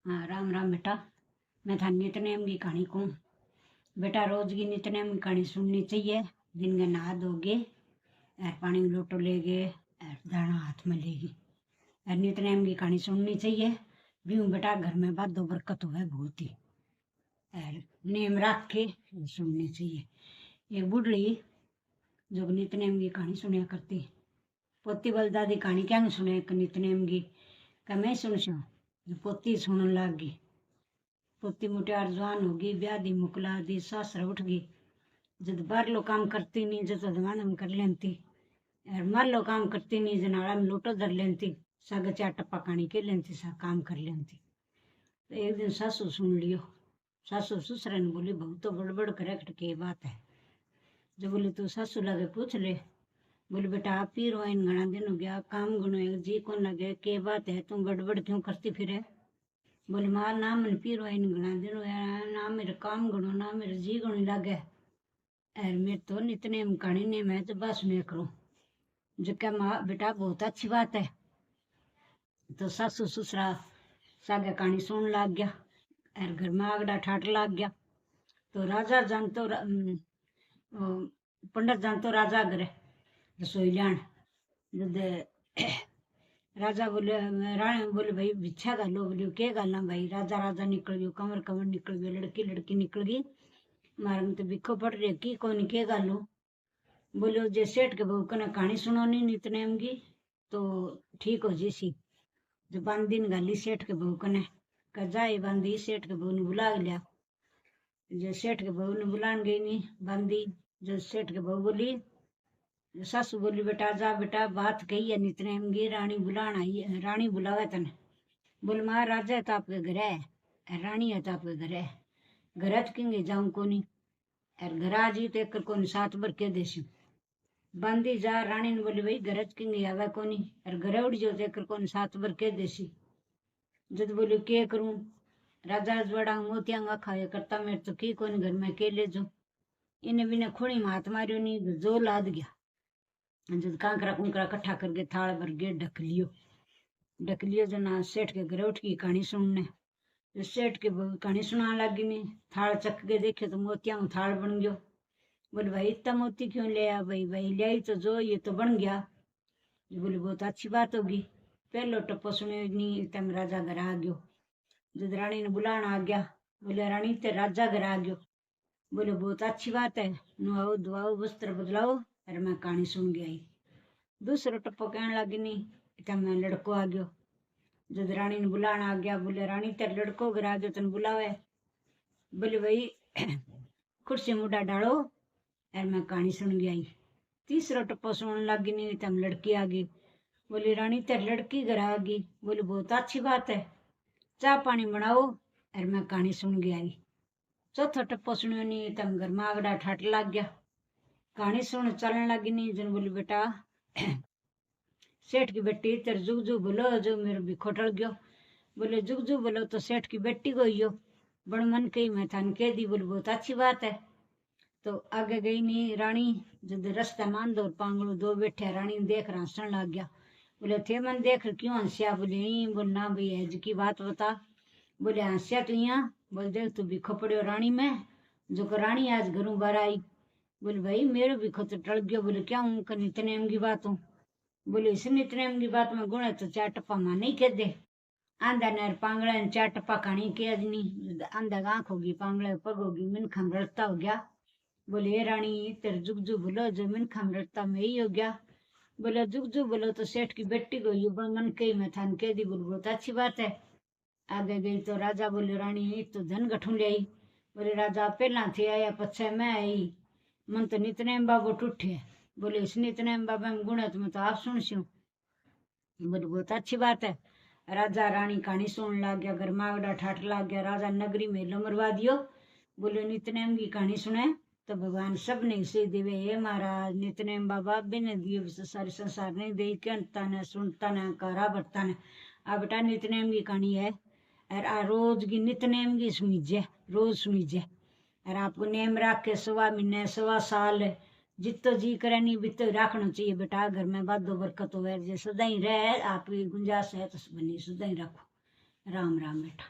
हाँ, राम राम बेटा। मैं था नितनेम की कहानी कहूँ। बेटा रोज की नितनेम की कहानी सुननी चाहिए। दिन में नहा धोगे और पानी में लोटो लेगे और दाना हाथ में लेगी और नितनेम की कहानी सुननी चाहिए। बीऊ बेटा घर में बात दो बरकत हुए बहुत ही और नेम रख के सुननी चाहिए। एक बुढ़ी जो नितनेम की कहानी सुनया करती, पोती बलदादी कहानी क्या सुने नितनेम की का मैं सुन पोती सुनने लग गई। पोती मुटियार जवान होगी, ब्याह दी मुकला दी, सासरा उठ गई। जद बाहर लो काम करती नहीं, जद जवान में कर लेती और मर लो काम करती नहीं, जनाड़ा में लोटो धर लेती, साग चार टप्पा कहानी के लेती, सा काम कर लेती। तो एक दिन सासू सुन लियो। सासू ससुरा ने बोली बहु तो बड़बड़ करे के बात है। जो बोली तू सासू लगे पूछ ले। बोले बेटा आप पी रो इन घना दिन हो गया, काम गुनो जी को लगे के बात है, तुम बड़बड़ क्यों करती फिरे। बोले मार ना मन पीरो इन घना दिन ना मेरे काम गणो ना मेरे जी गणो लगे और मेरे तो नितने कहानी ने मैं तो बस नहीं करूं। जो क्या माँ बेटा बहुत अच्छी बात है। तो सासू ससुरा सागे कहानी सुन लग गया और घर में आगड़ा ठाट लग गया। तो राजा जान तो पंडित जान तो राजा घरे रसोई लान। राजा बोले राणी बोले भाई भिक्षा गालो। बोलियो के गालना भाई। राजा राजा निकल गयो, कंवर कंवर निकल गयो, लड़की लड़की निकल गई। मारे में तो बिखो पड़ रही की कौन के गालो। बोलो जे सेठ के बहू कने कहानी सुनो नहीं नितनेम की तो ठीक हो जैसी। जो बांदी ने गाली सेठ के बहू कने का जाए बांदी सेठ के बहू ने बुला लिया। जो सेठ के बहू ने बुलान गई नहीं बांदी। जो सेठ के बहू बोली सासू बोली बेटा जा बेटा बात कही है नितनेम की, रानी बुलान आई है, रानी बुलावे तने। बोले माँ राजा है तो आपके घर है, रानी है तो आपके घर है, घर किंगे जाऊं कोनी और घर आ जी तो एक कोनी सात बर के देसी। बांदी जा रानी ने बोली भाई घर किंगे आवे कोनी और घर उड़ जो तो एक कोनी सात बर के देसी। जद बोली के करूं राजा बड़ा मोतियांगा खाए करता मेरे तो की कोनी घर में के ले जो। इन्हें बिना खुणी में हाथ मारियो नहीं जो लाद गया। जब कांकरा कुंकरा इकट्ठा करके थाल भर के ढक लियो जो ना सेठ के घर उठ की कहानी सुनने। जो सेठ के कहानी सुना लगी नहीं थाल चक के देखे तो मोतिया में थाल बन गयो। बोले भाई इतना मोती क्यों ले आ भाई। भाई ले तो जो ये तो बन गया। बोले बहुत अच्छी बात होगी। पहलो टप्पो सुने नहीं तम राजा घर आ गयो। जब रानी ने बुलाना आ गया बोले रानी ते राजा घर आ गयो। बोले बहुत अच्छी बात है, नुआओ दुआओ वस्त्र बदलाओ और मैं कहानी सुन गई। दूसरा टप्पो कहने लगी नहीं इतना मैं लड़को आ गयो। जब रानी ने बुलाना आ गया बोले रानी तेरे लड़को घर आ गयो तन बुलावे। बोले भाई कुर्सी मुड़ा डालो और मैं कहानी सुन गई। तीसरा टप्पो सुनने लगी नहीं तम लड़की आ गई। बोली रानी तेरे लड़की घर आ गई। बोले बहुत अच्छी बात है, चाय पानी बनाओ और मैं कहानी सुन गई। चौथा टप्पो सुनियो नहीं तम घर में आगड़ा ठाट लग गया। कहानी सुन चलने लगी नहीं। जन बोली बेटा सेठ की बेटी तेरे जुग जुग बोलो जो मेरे भी खोटल गयो। बोले जुग जुग बोलो तो सेठ की बेटी को यो बड़ मन कही मैं थान कह दी। बोले बहुत अच्छी बात है। तो आगे गई नहीं रानी। जब रास्ता मान दो पांगड़ो दो बैठे रानी देख रहा हंसन लग गया। बोले थे मन देख क्यों हंसिया। बोले बोल ना भाई है की बात बता। बोले हंसिया तो यहाँ बोल देख तू भिखो पड़ो रानी में जो को रानी आज घरों बाहर आई। बोले भाई मेरे भिखो तो टल गयो। बोले क्या हूँ कल इतने की बात हूँ। बोले इसने इतने की बात में गुण है तो चार टप्पा मां नहीं कह दे। आंधा नर पांगड़ा ने चार टप्पा खानी के नहीं आंधा आंख होगी पांगड़ा पग होगी मिनखा में रड़ता हो गया। बोले रानी तेरे जुग जुग बोलो जो मिनखा में रड़ता में ही हो गया। बोले जुग जुग बोलो तो सेठ की बेटी को यू मन कही मैं थान कह दी। बोले बहुत अच्छी बात है। आगे गई तो राजा बोले रानी तो धन गठू ले आई। बोले राजा पहला थे आया पछे मैं आई मन तो नितने बाबू टूटे। बोले इस नितने बाबा में गुण है तो मैं तो आप सुन सी। बोले बहुत अच्छी बात है। राजा रानी कहानी सुन लग गया, घर मावड़ा ठाठ लग गया। राजा नगरी में लमरवा दियो। बोले नितनेम की कहानी सुने तो भगवान सब नहीं से देवे। हे महाराज नितनेम बाबा बिने दियो सारे संसार नहीं दे कहता ने सुनता ने कारा बरता ने। आ बेटा नितनेम की कहानी है और आ रोज की नितनेम की सुनीजे रोज सुनीजे और आपको नेम रख के 1.25 महीने 1.25 साल जितो जी करे नहीं बितो रखना चाहिए बेटा। घर में बादो बरकत हो जो सदा ही रहे आपकी गुंजाइश है तो बनी सदा ही रखो। राम राम बेटा।